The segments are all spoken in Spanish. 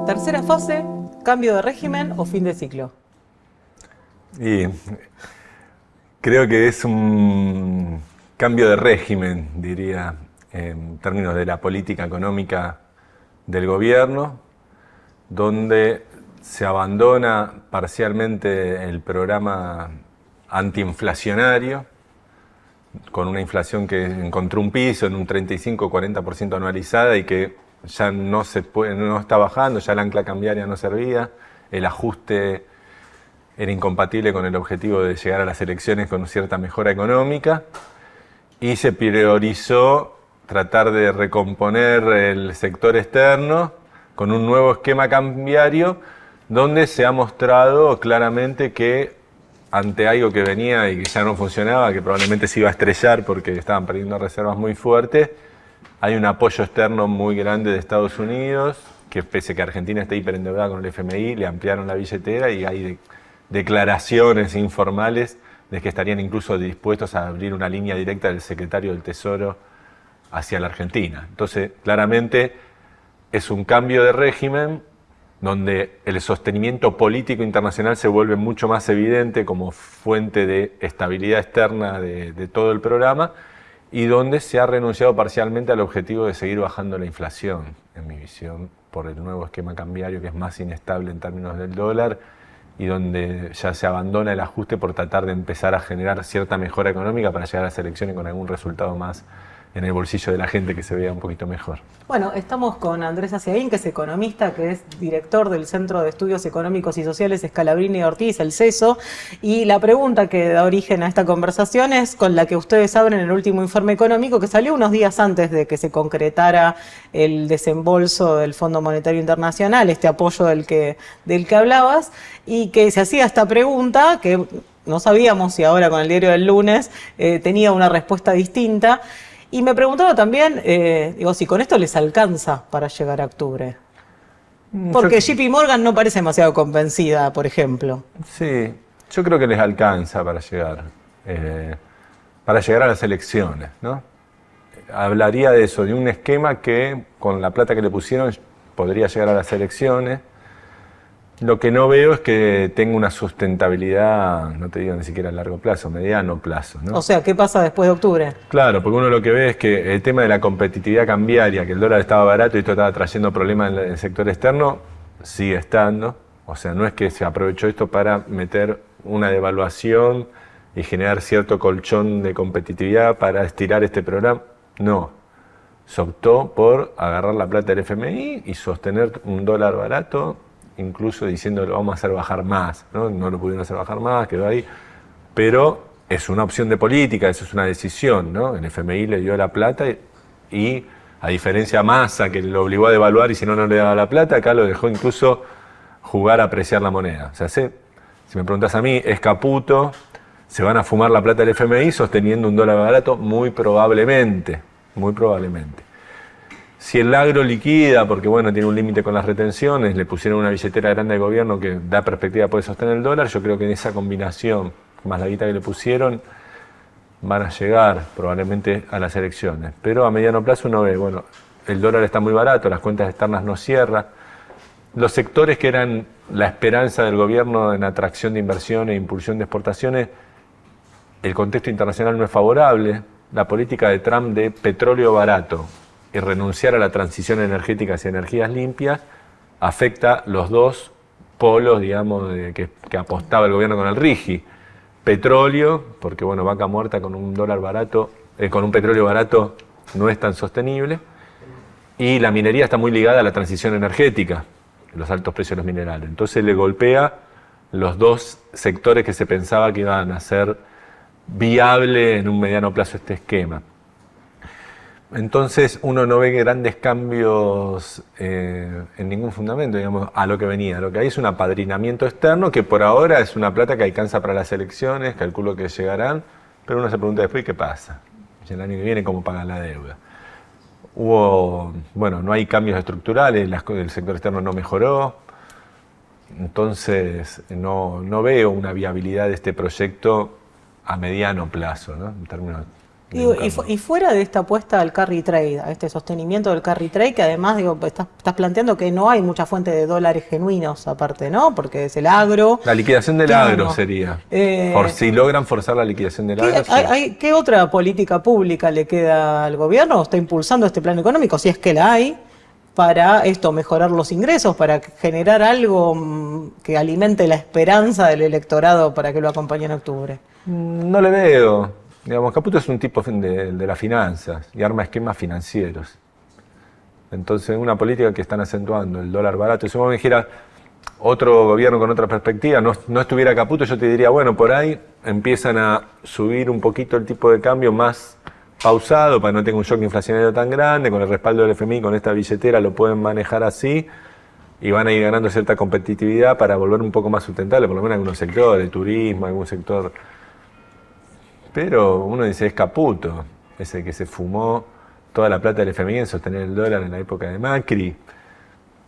Tercera fase, cambio de régimen o fin de ciclo. Y creo que es un cambio de régimen, diría, en términos de la política económica del gobierno, donde se abandona parcialmente el programa antiinflacionario, con una inflación que encontró un piso en un 35-40% anualizada y que ya no está bajando, ya la ancla cambiaria no servía, el ajuste era incompatible con el objetivo de llegar a las elecciones con cierta mejora económica, y se priorizó tratar de recomponer el sector externo con un nuevo esquema cambiario donde se ha mostrado claramente que ante algo que venía y que ya no funcionaba, que probablemente se iba a estrellar porque estaban perdiendo reservas muy fuertes, hay un apoyo externo muy grande de Estados Unidos, que pese a que Argentina está hiperendeudada con el FMI, le ampliaron la billetera y hay declaraciones informales de que estarían incluso dispuestos a abrir una línea directa del secretario del Tesoro hacia la Argentina. Entonces, claramente es un cambio de régimen donde el sostenimiento político internacional se vuelve mucho más evidente como fuente de estabilidad externa de todo el programa, y donde se ha renunciado parcialmente al objetivo de seguir bajando la inflación, en mi visión, por el nuevo esquema cambiario que es más inestable en términos del dólar, y donde ya se abandona el ajuste por tratar de empezar a generar cierta mejora económica para llegar a las elecciones con algún resultado más en el bolsillo de la gente que se vea un poquito mejor. Bueno, estamos con Andrés Aciaguín, que es economista, que es director del Centro de Estudios Económicos y Sociales Scalabrini Ortiz, el CESO, y la pregunta que da origen a esta conversación es con la que ustedes abren el último informe económico que salió unos días antes de que se concretara el desembolso del Fondo Monetario Internacional, este apoyo del que hablabas, y que se hacía esta pregunta que no sabíamos si ahora con el diario del lunes tenía una respuesta distinta. Y me preguntaba también, si con esto les alcanza para llegar a octubre. Porque JP Morgan no parece demasiado convencida, por ejemplo. Sí, yo creo que les alcanza para llegar a las elecciones, ¿no? Hablaría de eso, de un esquema que con la plata que le pusieron podría llegar a las elecciones. Lo que no veo es que tenga una sustentabilidad, no te digo ni siquiera a largo plazo, mediano plazo, ¿no? O sea, ¿qué pasa después de octubre? Claro, porque uno lo que ve es que el tema de la competitividad cambiaria, que el dólar estaba barato y esto estaba trayendo problemas en el sector externo, sigue estando. O sea, no es que se aprovechó esto para meter una devaluación y generar cierto colchón de competitividad para estirar este programa. No. Se optó por agarrar la plata del FMI y sostener un dólar barato, incluso diciendo lo vamos a hacer bajar más, ¿no? No lo pudieron hacer bajar más, quedó ahí. Pero es una opción de política, eso es una decisión, ¿no? El FMI le dio la plata y a diferencia de Massa, que lo obligó a devaluar y si no, no le daba la plata, acá lo dejó incluso jugar a apreciar la moneda. O sea, si me preguntas a mí, es Caputo, se van a fumar la plata del FMI sosteniendo un dólar barato, muy probablemente, muy probablemente. Si el agro liquida, porque bueno, tiene un límite con las retenciones, le pusieron una billetera grande al gobierno que da perspectiva de poder sostener el dólar, yo creo que en esa combinación, más la guita que le pusieron, van a llegar probablemente a las elecciones. Pero a mediano plazo uno ve, bueno, el dólar está muy barato, las cuentas externas no cierran. Los sectores que eran la esperanza del gobierno en atracción de inversión e impulsión de exportaciones, el contexto internacional no es favorable. La política de Trump de petróleo barato y renunciar a la transición energética hacia energías limpias afecta los dos polos, digamos, que apostaba el gobierno con el RIGI. Petróleo, porque bueno, vaca muerta con un dólar barato, con un petróleo barato no es tan sostenible, y la minería está muy ligada a la transición energética, los altos precios de los minerales. Entonces le golpea los dos sectores que se pensaba que iban a ser viable en un mediano plazo este esquema. Entonces uno no ve grandes cambios en ningún fundamento, digamos, a lo que venía. Lo que hay es un apadrinamiento externo que por ahora es una plata que alcanza para las elecciones, calculo que llegarán, pero uno se pregunta después, ¿qué pasa? El año que viene, ¿cómo pagan la deuda? No hay cambios estructurales, el sector externo no mejoró, entonces no veo una viabilidad de este proyecto a mediano plazo, ¿no? En términos Y fuera de esta apuesta al carry trade, a este sostenimiento del carry trade, que además digo, estás planteando que no hay mucha fuente de dólares genuinos aparte, ¿no? Porque es el agro. La liquidación del Claro. agro sería. Si logran forzar la liquidación del agro. Sí. ¿Qué otra política pública le queda al gobierno? ¿Está impulsando este plan económico, si es que la hay, para esto, mejorar los ingresos, para generar algo que alimente la esperanza del electorado para que lo acompañe en octubre? No le veo. Digamos, Caputo es un tipo de las finanzas y arma esquemas financieros. Entonces, una política que están acentuando el dólar barato. Si vos me dijeras otro gobierno con otra perspectiva, no estuviera Caputo, yo te diría, bueno, por ahí empiezan a subir un poquito el tipo de cambio más pausado para que no tenga un shock inflacionario tan grande, con el respaldo del FMI, con esta billetera lo pueden manejar así y van a ir ganando cierta competitividad para volver un poco más sustentable, por lo menos en algunos sectores, turismo, algún sector. Pero uno dice, es Caputo, ese que se fumó toda la plata del FMI en sostener el dólar en la época de Macri.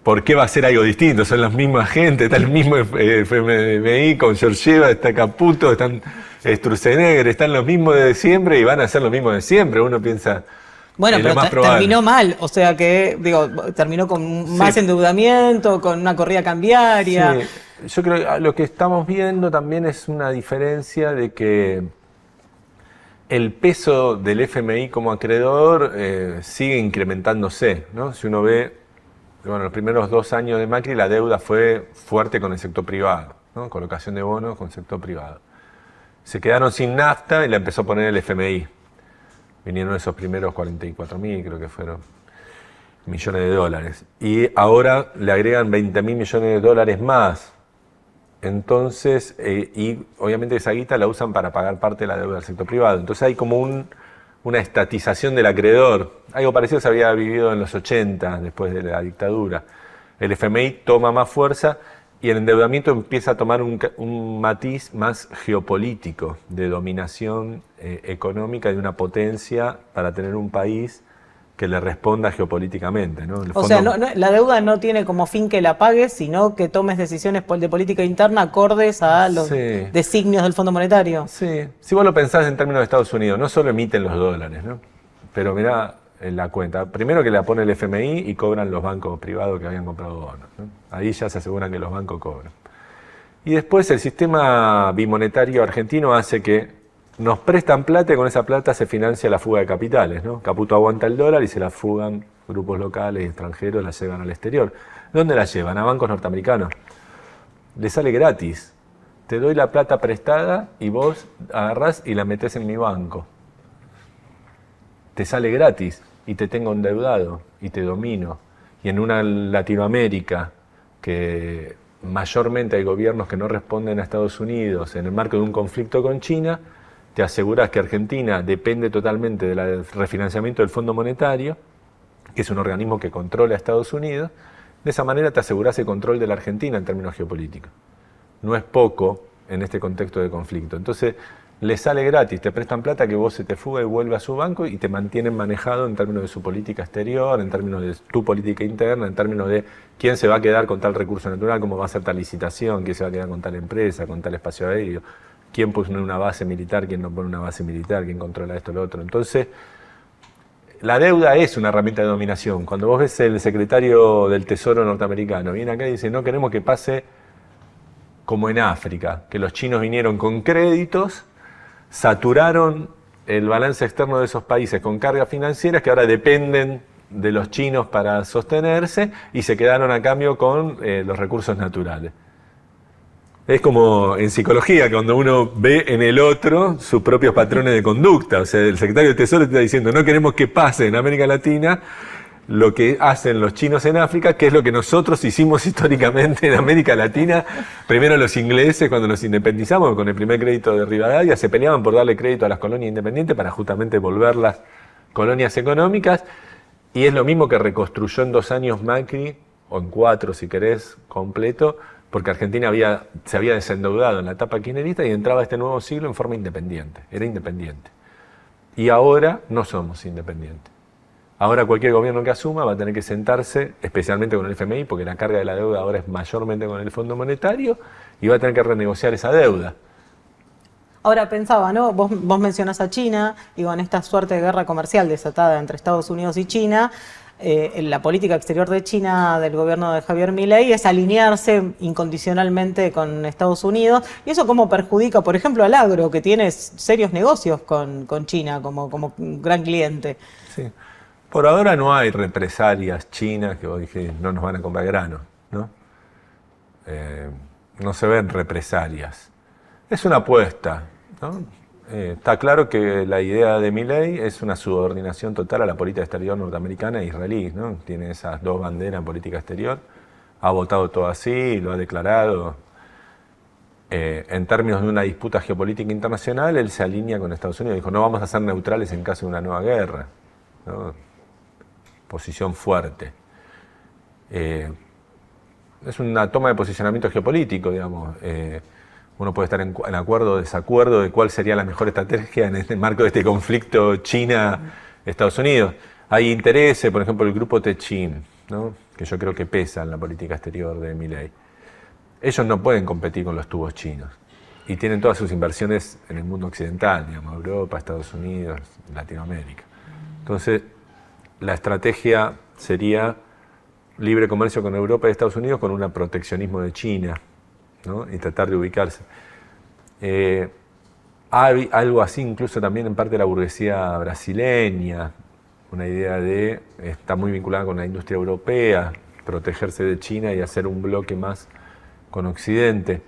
¿Por qué va a ser algo distinto? Son las mismas gente, está el mismo FMI con Georgieva, está Caputo, están Sturzenegger, están los mismos de siempre y van a ser los mismos de siempre. Uno piensa, bueno, pero más probable. Terminó mal, o sea que, digo, terminó con más endeudamiento, con una corrida cambiaria. Sí, yo creo que lo que estamos viendo también es una diferencia de que el peso del FMI como acreedor sigue incrementándose, ¿no? Si uno ve, bueno, los primeros 2 años de Macri la deuda fue fuerte con el sector privado, ¿no? Colocación de bonos con el sector privado. Se quedaron sin nafta y la empezó a poner el FMI. Vinieron esos primeros 44.000, creo que fueron, millones de dólares. Y ahora le agregan 20.000 millones de dólares más. Entonces, y obviamente esa guita la usan para pagar parte de la deuda del sector privado. Entonces hay como una estatización del acreedor. Algo parecido se había vivido en los 80, después de la dictadura. El FMI toma más fuerza y el endeudamiento empieza a tomar un matiz más geopolítico, de dominación económica de una potencia para tener un país que le responda geopolíticamente, ¿no? O sea, la deuda no tiene como fin que la pagues, sino que tomes decisiones de política interna acordes a los designios del Fondo Monetario. Sí, si vos lo pensás en términos de Estados Unidos, no solo emiten los dólares, ¿no? Pero mirá en la cuenta. Primero que la pone el FMI y cobran los bancos privados que habían comprado bonos, ¿no? Ahí ya se aseguran que los bancos cobran. Y después el sistema bimonetario argentino hace que nos prestan plata y con esa plata se financia la fuga de capitales, ¿no? Caputo aguanta el dólar y se la fugan grupos locales y extranjeros, la llevan al exterior. ¿Dónde la llevan? A bancos norteamericanos. Le sale gratis. Te doy la plata prestada y vos agarrás y la metés en mi banco. Te sale gratis y te tengo endeudado y te domino. Y en una Latinoamérica que mayormente hay gobiernos que no responden a Estados Unidos en el marco de un conflicto con China, te aseguras que Argentina depende totalmente del refinanciamiento del Fondo Monetario, que es un organismo que controla a Estados Unidos. De esa manera te aseguras el control de la Argentina en términos geopolíticos. No es poco en este contexto de conflicto. Entonces, le sale gratis, te prestan plata que vos se te fuga y vuelve a su banco y te mantienen manejado en términos de su política exterior, en términos de tu política interna, en términos de quién se va a quedar con tal recurso natural, cómo va a ser tal licitación, quién se va a quedar con tal empresa, con tal espacio aéreo. ¿Quién puso una base militar? ¿Quién no pone una base militar? ¿Quién controla esto o lo otro? Entonces, la deuda es una herramienta de dominación. Cuando vos ves el secretario del Tesoro norteamericano, viene acá y dice, no queremos que pase como en África, que los chinos vinieron con créditos, saturaron el balance externo de esos países con cargas financieras que ahora dependen de los chinos para sostenerse y se quedaron a cambio con los recursos naturales. Es como en psicología, cuando uno ve en el otro sus propios patrones de conducta. O sea, el secretario de Tesoro te está diciendo, no queremos que pase en América Latina lo que hacen los chinos en África, que es lo que nosotros hicimos históricamente en América Latina. Primero los ingleses, cuando nos independizamos con el primer crédito de Rivadavia, se peleaban por darle crédito a las colonias independientes para justamente volverlas colonias económicas. Y es lo mismo que reconstruyó en 2 años Macri, o en 4 si querés, completo, porque Argentina se había desendeudado en la etapa kirchnerista y entraba a este nuevo siglo en forma independiente, era independiente. Y ahora no somos independientes. Ahora cualquier gobierno que asuma va a tener que sentarse, especialmente con el FMI, porque la carga de la deuda ahora es mayormente con el Fondo Monetario, y va a tener que renegociar esa deuda. Ahora pensaba, ¿no? Vos mencionás a China, digo, en esta suerte de guerra comercial desatada entre Estados Unidos y China, la política exterior de China del gobierno de Javier Milei es alinearse incondicionalmente con Estados Unidos. ¿Y eso cómo perjudica, por ejemplo, al agro, que tiene serios negocios con China como un gran cliente? Sí. Por ahora no hay represalias chinas que vos dijiste no nos van a comprar grano, ¿no? No se ven represalias. Es una apuesta, ¿no? Está claro que la idea de Milei es una subordinación total a la política exterior norteamericana e israelí, ¿no? Tiene esas dos banderas en política exterior, ha votado todo así, lo ha declarado. En términos de una disputa geopolítica internacional, él se alinea con Estados Unidos. Dijo, no vamos a ser neutrales en caso de una nueva guerra, ¿no? Posición fuerte. Es una toma de posicionamiento geopolítico, digamos. Uno puede estar en acuerdo o desacuerdo de cuál sería la mejor estrategia en este marco de este conflicto China-Estados Unidos. Hay intereses, por ejemplo, el grupo Techin, ¿no? Que yo creo que pesa en la política exterior de Milei. Ellos no pueden competir con los tubos chinos y tienen todas sus inversiones en el mundo occidental, digamos, Europa, Estados Unidos, Latinoamérica. Entonces, la estrategia sería libre comercio con Europa y Estados Unidos con un proteccionismo de China, ¿no? Y tratar de ubicarse. Hay algo así incluso también en parte de la burguesía brasileña, una idea de, está muy vinculada con la industria europea, protegerse de China y hacer un bloque más con Occidente.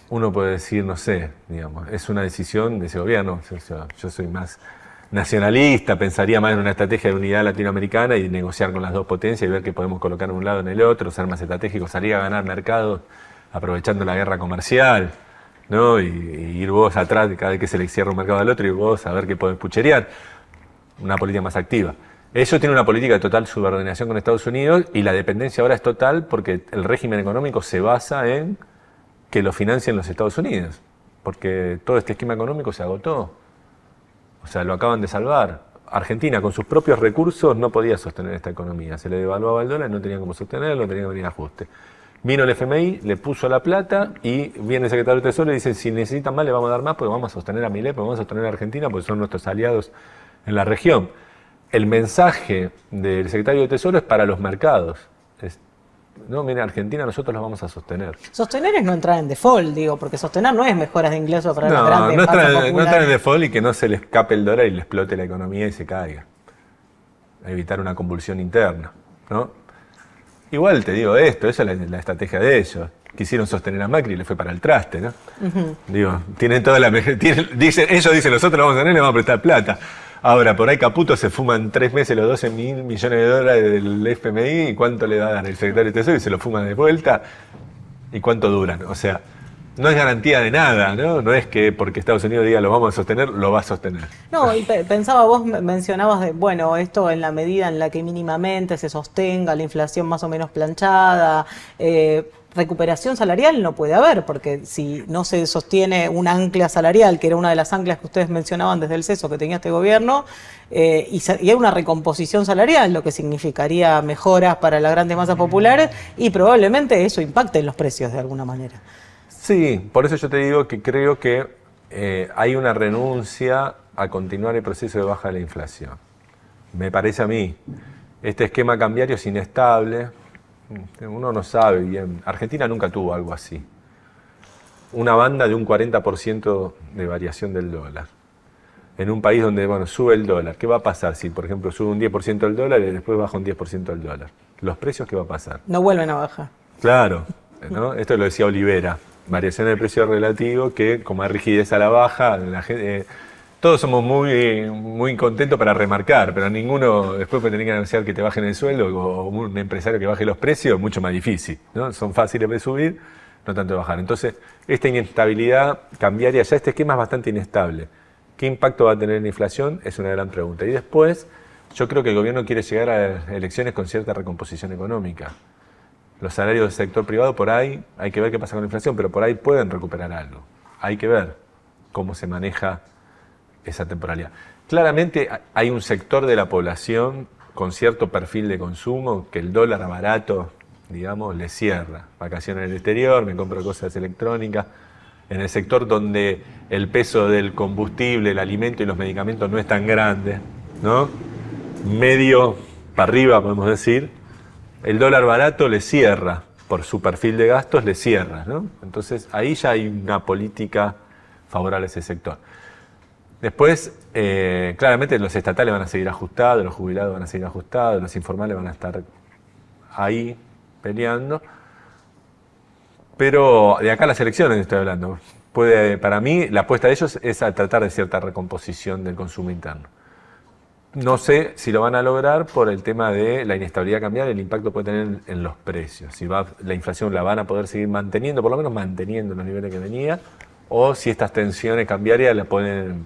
Uno puede decir, no sé, digamos, es una decisión de ese gobierno. Yo soy más nacionalista, pensaría más en una estrategia de unidad latinoamericana y negociar con las dos potencias y ver qué podemos colocar en un lado en el otro, ser más estratégicos, salir a ganar mercados aprovechando la guerra comercial, ¿no? Y ir vos atrás de cada vez que se le cierra un mercado al otro y vos a ver qué podés pucherear. Una política más activa. Ellos tienen una política de total subordinación con Estados Unidos y la dependencia ahora es total porque el régimen económico se basa en que lo financien los Estados Unidos, porque todo este esquema económico se agotó. O sea, lo acaban de salvar. Argentina, con sus propios recursos, no podía sostener esta economía. Se le devaluaba el dólar, no tenía cómo sostenerlo, tenía que venir ajuste. Vino el FMI, le puso la plata y viene el secretario de Tesoro y dice, si necesitan más, le vamos a dar más, porque vamos a sostener a Milei, porque vamos a sostener a Argentina, porque son nuestros aliados en la región. El mensaje del secretario de Tesoro es para los mercados. No, mira, Argentina nosotros los vamos a sostener. Sostener es no entrar en default, digo, porque sostener no es mejoras de ingresos para las grandes masas populares. No entrar en default y que no se le escape el dólar y le explote la economía y se caiga. Evitar una convulsión interna, ¿no? Igual te digo esto, esa es la estrategia de ellos. Quisieron sostener a Macri y le fue para el traste, ¿no? Digo, tienen toda la... ellos dicen, nosotros vamos a tener, le vamos a prestar plata. Ahora, por ahí Caputo se fuman 3 meses los 12 mil millones de dólares del FMI y cuánto le va a dar el secretario de Tesoro y se lo fuman de vuelta y cuánto duran. O sea, no es garantía de nada, ¿no? No es que porque Estados Unidos diga lo vamos a sostener, lo va a sostener. No, y pensaba, vos mencionabas de, bueno, esto en la medida en la que mínimamente se sostenga la inflación más o menos planchada, recuperación salarial no puede haber, porque si no se sostiene un ancla salarial, que era una de las anclas que ustedes mencionaban desde el CESO que tenía este gobierno, y hay una recomposición salarial, lo que significaría mejoras para las grandes masas populares, y probablemente eso impacte en los precios de alguna manera. Sí, por eso yo te digo que creo que hay una renuncia a continuar el proceso de baja de la inflación. Me parece a mí, este esquema cambiario es inestable. Uno no sabe bien. Argentina nunca tuvo algo así. Una banda de un 40% de variación del dólar. En un país donde, bueno, sube el dólar. ¿Qué va a pasar si, por ejemplo, sube un 10% el dólar y después baja un 10% el dólar? ¿Los precios qué va a pasar? No vuelven a bajar. Claro, ¿no? Esto lo decía Olivera. Variación del precio relativo que, como hay rigidez a la baja, la gente... todos somos muy contentos para remarcar, pero ninguno después puede tener que anunciar que te bajen el sueldo o un empresario que baje los precios, mucho más difícil, ¿no? Son fáciles de subir, no tanto de bajar. Entonces, esta inestabilidad cambiaria, ya este esquema es bastante inestable. ¿Qué impacto va a tener en la inflación? Es una gran pregunta. Y después, yo creo que el gobierno quiere llegar a elecciones con cierta recomposición económica. Los salarios del sector privado, por ahí, hay que ver qué pasa con la inflación, pero por ahí pueden recuperar algo. Hay que ver cómo se maneja esa temporalidad. Claramente hay un sector de la población con cierto perfil de consumo que el dólar barato digamos, le cierra. Vacaciones en el exterior, me compro cosas electrónicas. En el sector donde el peso del combustible, el alimento y los medicamentos no es tan grande, ¿no? Medio para arriba, podemos decir, el dólar barato le cierra, por su perfil de gastos le cierra, ¿no? Entonces ahí ya hay una política favorable a ese sector. Después, claramente los estatales van a seguir ajustados, los jubilados van a seguir ajustados, los informales van a estar ahí peleando. Pero de acá a las elecciones estoy hablando. Para mí, la apuesta de ellos es a tratar de cierta recomposición del consumo interno. No sé si lo van a lograr por el tema de la inestabilidad cambiaria, el impacto que puede tener en los precios. Si la inflación la van a poder seguir manteniendo, por lo menos manteniendo los niveles que venía, o si estas tensiones cambiarias la pueden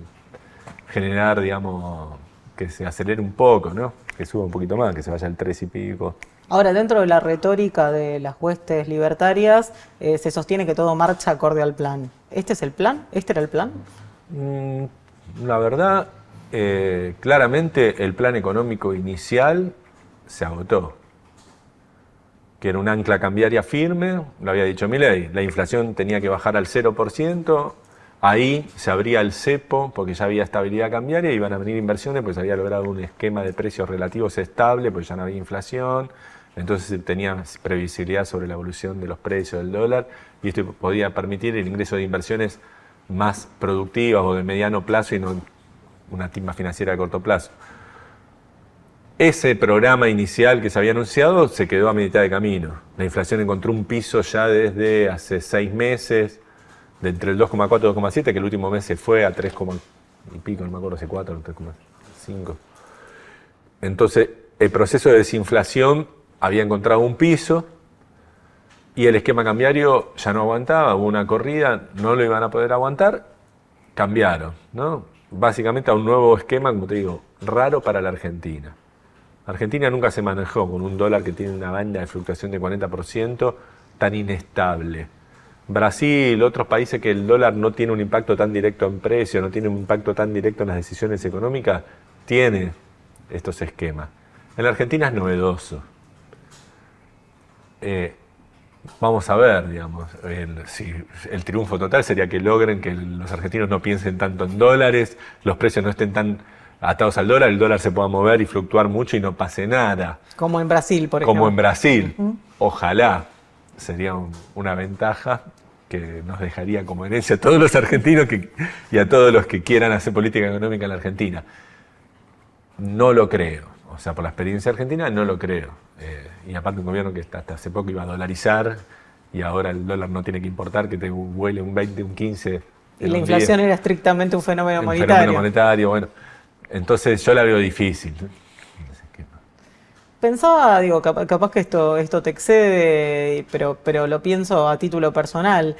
generar, digamos, que se acelere un poco, ¿no? Que suba un poquito más, que se vaya al 3 y pico. Ahora, dentro de la retórica de las huestes libertarias, se sostiene que todo marcha acorde al plan. ¿Este es el plan? ¿Este era el plan? La verdad, claramente el plan económico inicial se agotó. Que era un ancla cambiaria firme, lo había dicho Milei, la inflación tenía que bajar al 0%, ahí se abría el cepo porque ya había estabilidad cambiaria y iban a venir inversiones porque se había logrado un esquema de precios relativos estable porque ya no había inflación, entonces tenía previsibilidad sobre la evolución de los precios del dólar y esto podía permitir el ingreso de inversiones más productivas o de mediano plazo y no una timba financiera de corto plazo. Ese programa inicial que se había anunciado se quedó a mitad de camino. La inflación encontró un piso ya desde hace 6 meses, de entre el 2,4 y 2,7, que el último mes se fue a 3, y pico, no me acuerdo si 4 o 3,5. Entonces, el proceso de desinflación había encontrado un piso y el esquema cambiario ya no aguantaba, hubo una corrida, no lo iban a poder aguantar, cambiaron, ¿no? Básicamente a un nuevo esquema, como te digo, raro para la Argentina. Argentina nunca se manejó con un dólar que tiene una banda de fluctuación de 40% tan inestable. Brasil, otros países que el dólar no tiene un impacto tan directo en precios, no tiene un impacto tan directo en las decisiones económicas, tiene estos esquemas. En la Argentina es novedoso. Vamos a ver, digamos, el triunfo total sería que logren que los argentinos no piensen tanto en dólares, los precios no estén tan atados al dólar, el dólar se pueda mover y fluctuar mucho y no pase nada. Como en Brasil, por ejemplo. Como en Brasil. Ojalá. Sería una ventaja que nos dejaría como herencia a todos los argentinos y a todos los que quieran hacer política económica en la Argentina. No lo creo. O sea, por la experiencia argentina no lo creo. Y aparte un gobierno que hasta hace poco iba a dolarizar y ahora el dólar no tiene que importar, que te huele un 20, un 15. Y la inflación era estrictamente un fenómeno monetario. Un fenómeno monetario, bueno. Entonces yo la veo difícil. Pensaba, digo, capaz que esto te excede, pero lo pienso a título personal.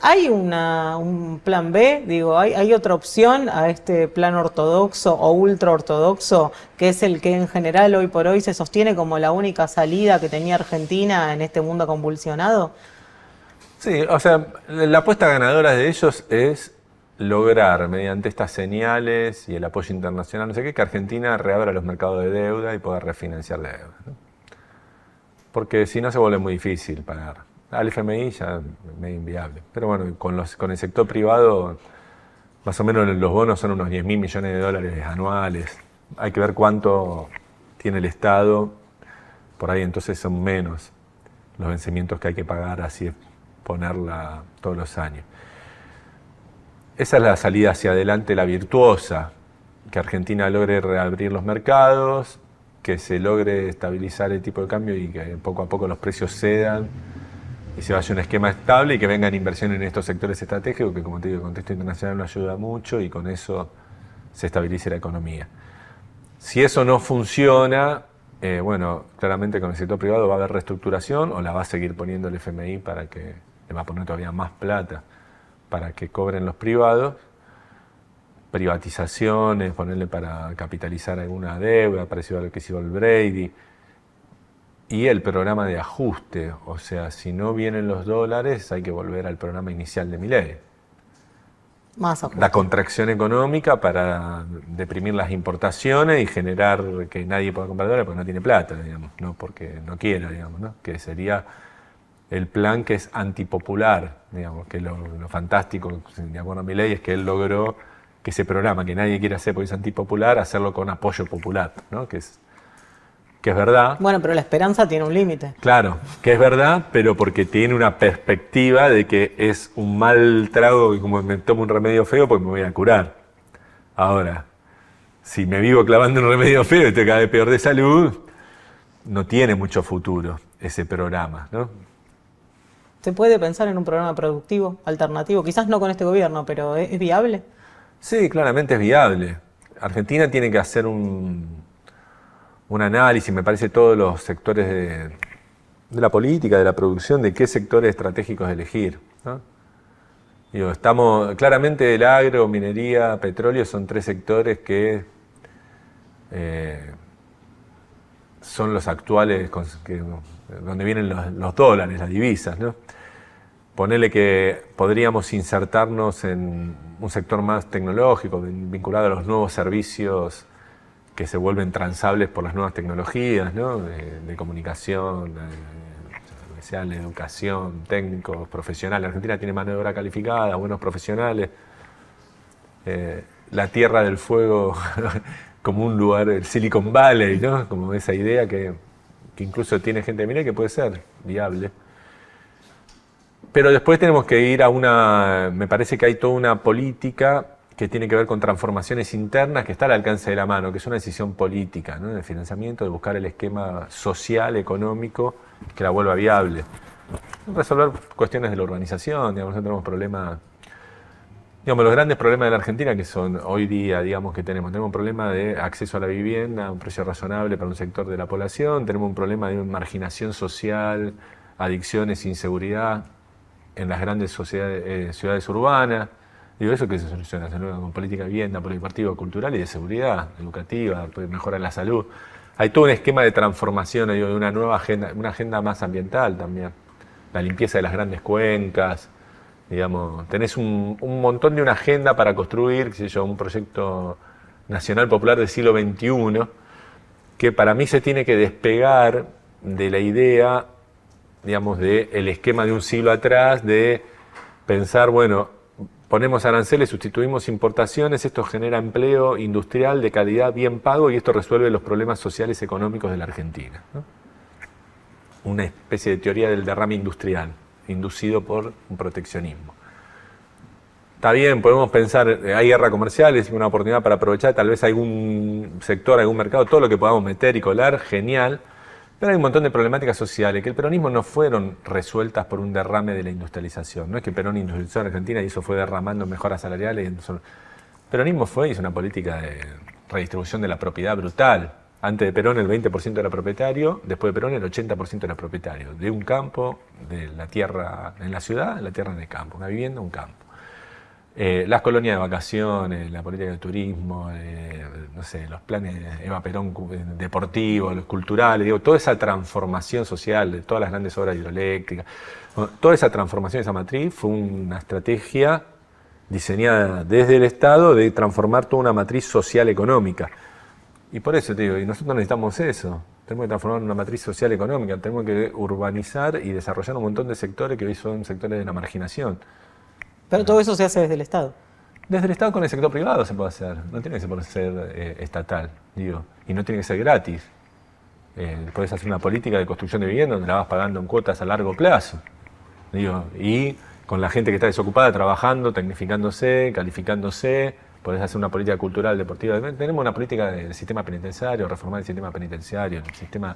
¿Hay un plan B? Digo, ¿hay otra opción a este plan ortodoxo o ultra ortodoxo, que es el que en general hoy por hoy se sostiene como la única salida que tenía Argentina en este mundo convulsionado? Sí, o sea, la apuesta ganadora de ellos es lograr, mediante estas señales y el apoyo internacional, no sé qué, que Argentina reabra los mercados de deuda y pueda refinanciar la deuda, ¿no? Porque si no se vuelve muy difícil pagar. Al FMI ya es medio inviable. Pero bueno, con el sector privado, más o menos los bonos son unos 10.000 millones de dólares anuales. Hay que ver cuánto tiene el Estado. Por ahí entonces son menos los vencimientos que hay que pagar, así ponerla todos los años. Esa es la salida hacia adelante, la virtuosa, que Argentina logre reabrir los mercados, que se logre estabilizar el tipo de cambio y que poco a poco los precios cedan y se vaya un esquema estable y que vengan inversiones en estos sectores estratégicos que, como te digo, el contexto internacional nos ayuda mucho y con eso se estabilice la economía. Si eso no funciona, bueno, claramente con el sector privado va a haber reestructuración o la va a seguir poniendo el FMI para que le va a poner todavía más plata para que cobren los privados, privatizaciones, ponerle para capitalizar alguna deuda, parecido a lo que hizo el Brady, y el programa de ajuste, o sea, si no vienen los dólares hay que volver al programa inicial de Milei. Más ajuste. la contracción económica para deprimir las importaciones y generar que nadie pueda comprar dólares porque no tiene plata, digamos, no porque no quiera, digamos, ¿no? Que sería el plan que es antipopular, digamos, que lo fantástico, de acuerdo a Milei, es que él logró que ese programa que nadie quiere hacer porque es antipopular, hacerlo con apoyo popular, ¿no? Que es verdad. Bueno, pero la esperanza tiene un límite. Claro, que es verdad, pero porque tiene una perspectiva de que es un mal trago y como me tomo un remedio feo, pues me voy a curar. Ahora, si me vivo clavando un remedio feo y estoy cada vez peor de salud, no tiene mucho futuro ese programa, ¿no? ¿Se puede pensar en un programa productivo, alternativo? Quizás no con este gobierno, pero ¿es viable? Sí, claramente es viable. Argentina tiene que hacer un análisis, me parece, todos los sectores de la política, de la producción, de qué sectores estratégicos elegir, ¿no? Digo, claramente el agro, minería, petróleo son tres sectores que son los actuales, donde vienen los dólares, las divisas, ¿no? Ponele que podríamos insertarnos en un sector más tecnológico, vinculado a los nuevos servicios que se vuelven transables por las nuevas tecnologías, ¿no? De comunicación, la educación, técnicos, profesionales. Argentina tiene mano de obra calificada, buenos profesionales. La Tierra del Fuego como un lugar, el Silicon Valley, ¿no? Como esa idea que incluso tiene gente de Milei que puede ser viable. Pero después tenemos que ir me parece que hay toda una política que tiene que ver con transformaciones internas que está al alcance de la mano, que es una decisión política, ¿no? De financiamiento, de buscar el esquema social, económico, que la vuelva viable. Resolver cuestiones de la urbanización, digamos, no tenemos problemas. Digamos, los grandes problemas de la Argentina que son hoy día, digamos, que tenemos un problema de acceso a la vivienda a un precio razonable para un sector de la población, tenemos un problema de marginación social, adicciones, inseguridad en las grandes ciudades urbanas. Digo, eso que se soluciona con política de vivienda, polideportiva, cultural y de seguridad, educativa, mejora la salud. Hay todo un esquema de transformación, digo, de una nueva agenda, una agenda más ambiental también. La limpieza de las grandes cuencas, digamos, tenés un montón de una agenda para construir, qué sé yo, un proyecto nacional popular del siglo XXI, que para mí se tiene que despegar de la idea, digamos, del esquema de un siglo atrás, de pensar, bueno, ponemos aranceles, sustituimos importaciones, esto genera empleo industrial de calidad bien pago y esto resuelve los problemas sociales y económicos de la Argentina, ¿no? Una especie de teoría del derrame industrial, inducido por un proteccionismo. Está bien, podemos pensar, hay guerra comercial, es una oportunidad para aprovechar tal vez algún sector, algún mercado, todo lo que podamos meter y colar, genial. Pero hay un montón de problemáticas sociales que el peronismo no fueron resueltas por un derrame de la industrialización. No es que Perón industrializó a Argentina y eso fue derramando mejoras salariales. El peronismo hizo una política de redistribución de la propiedad brutal. Antes de Perón el 20% era propietario, después de Perón el 80% era propietario. De un campo, de la tierra en la ciudad, la tierra en el campo. Una vivienda, un campo. Las colonias de vacaciones, la política de turismo, no sé, los planes de Eva Perón deportivos, los culturales, digo, toda esa transformación social de todas las grandes obras hidroeléctricas, bueno, toda esa transformación, esa matriz, fue una estrategia diseñada desde el Estado de transformar toda una matriz social económica. Y por eso te digo, y nosotros necesitamos eso, tenemos que transformar una matriz social económica, tenemos que urbanizar y desarrollar un montón de sectores que hoy son sectores de la marginación. Pero todo eso se hace desde el Estado. Desde el Estado con el sector privado se puede hacer, no tiene que ser estatal, digo, y no tiene que ser gratis. Puedes hacer una política de construcción de vivienda donde la vas pagando en cuotas a largo plazo, digo, y con la gente que está desocupada trabajando, tecnificándose, calificándose, podés hacer una política cultural, deportiva. Tenemos una política del sistema penitenciario, reformar el sistema penitenciario, el sistema.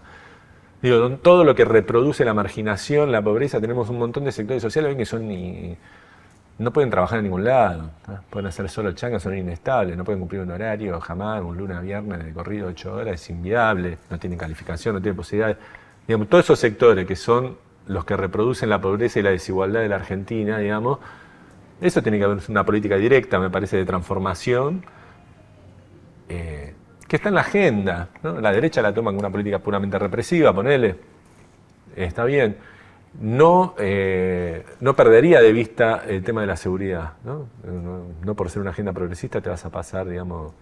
Digo, todo lo que reproduce la marginación, la pobreza, tenemos un montón de sectores sociales hoy que no pueden trabajar en ningún lado, ¿no? Pueden hacer solo changa, son inestables, no pueden cumplir un horario jamás, un lunes a viernes de corrido 8 horas, es inviable, no tienen calificación, no tienen posibilidades. Digamos, todos esos sectores que son los que reproducen la pobreza y la desigualdad de la Argentina, digamos, eso tiene que haber una política directa, me parece, de transformación, que está en la agenda, ¿no? La derecha la toma como una política puramente represiva, ponele, está bien. no perdería de vista el tema de la seguridad, ¿no? No por ser una agenda progresista te vas a pasar, digamos,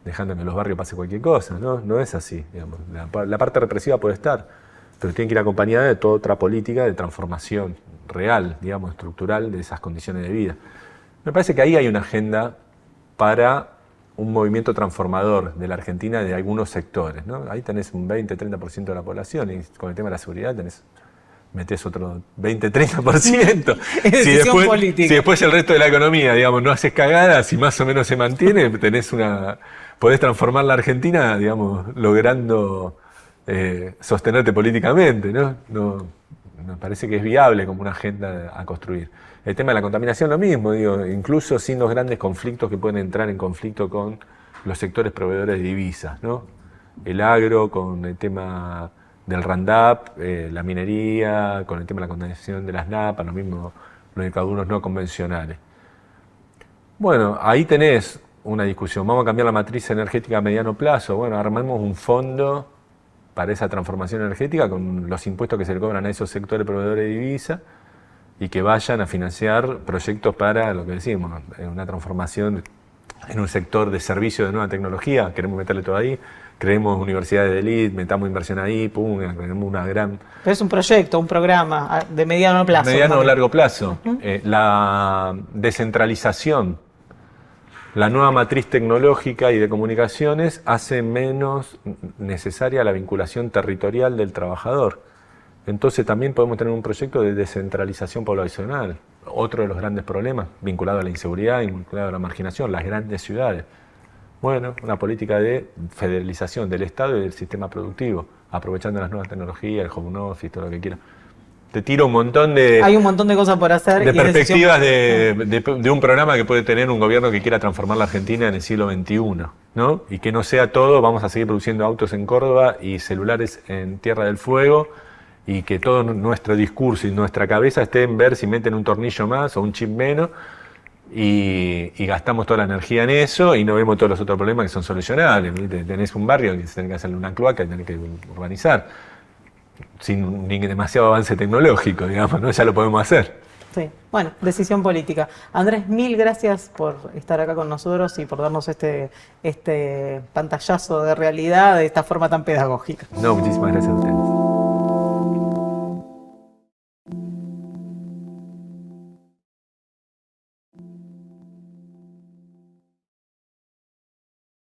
dejando que en los barrios pase cualquier cosa, ¿no? No es así, digamos. La parte represiva puede estar, pero tiene que ir acompañada de toda otra política de transformación real, digamos, estructural de esas condiciones de vida. Me parece que ahí hay una agenda para un movimiento transformador de la Argentina de algunos sectores, ¿no? Ahí tenés un 20-30% de la población y con el tema de la seguridad metés otro 20-30%. Si después el resto de la economía, digamos, no haces cagadas y más o menos se mantiene, podés transformar la Argentina, digamos, logrando sostenerte políticamente, ¿no? Me parece que es viable como una agenda a construir. El tema de la contaminación lo mismo, digo, incluso sin los grandes conflictos que pueden entrar en conflicto con los sectores proveedores de divisas, ¿no? El agro con el tema del Roundup, la minería, con el tema de la contaminación de las napas, lo mismo los hidrocarburos no convencionales. Bueno, ahí tenés una discusión. ¿Vamos a cambiar la matriz energética a mediano plazo? Bueno, armemos un fondo para esa transformación energética con los impuestos que se le cobran a esos sectores proveedores de divisas y que vayan a financiar proyectos para, lo que decimos, una transformación en un sector de servicio de nueva tecnología. Queremos meterle todo ahí. Creemos universidades de élite, metamos inversión ahí, pum, tenemos una gran... Pero es un proyecto, un programa de mediano plazo. Mediano o largo plazo. La descentralización, la nueva matriz tecnológica y de comunicaciones hace menos necesaria la vinculación territorial del trabajador. Entonces también podemos tener un proyecto de descentralización poblacional. Otro de los grandes problemas vinculado a la inseguridad, vinculado a la marginación, las grandes ciudades. Bueno, una política de federalización del Estado y del sistema productivo, aprovechando las nuevas tecnologías, el home office, todo lo que quieras. Te tiro un montón de... Hay un montón de cosas por hacer. De perspectivas de un programa que puede tener un gobierno que quiera transformar la Argentina en el siglo XXI, ¿no? Y que no sea todo, vamos a seguir produciendo autos en Córdoba y celulares en Tierra del Fuego, y que todo nuestro discurso y nuestra cabeza esté en ver si meten un tornillo más o un chip menos, y gastamos toda la energía en eso y no vemos todos los otros problemas que son solucionables. Tenés un barrio que tenés que hacerle una cloaca y tenés que urbanizar sin ni demasiado avance tecnológico, digamos, ¿no? Ya lo podemos hacer. Sí, bueno, decisión política. Andrés, mil gracias por estar acá con nosotros y por darnos este pantallazo de realidad de esta forma tan pedagógica. No, muchísimas gracias a ustedes.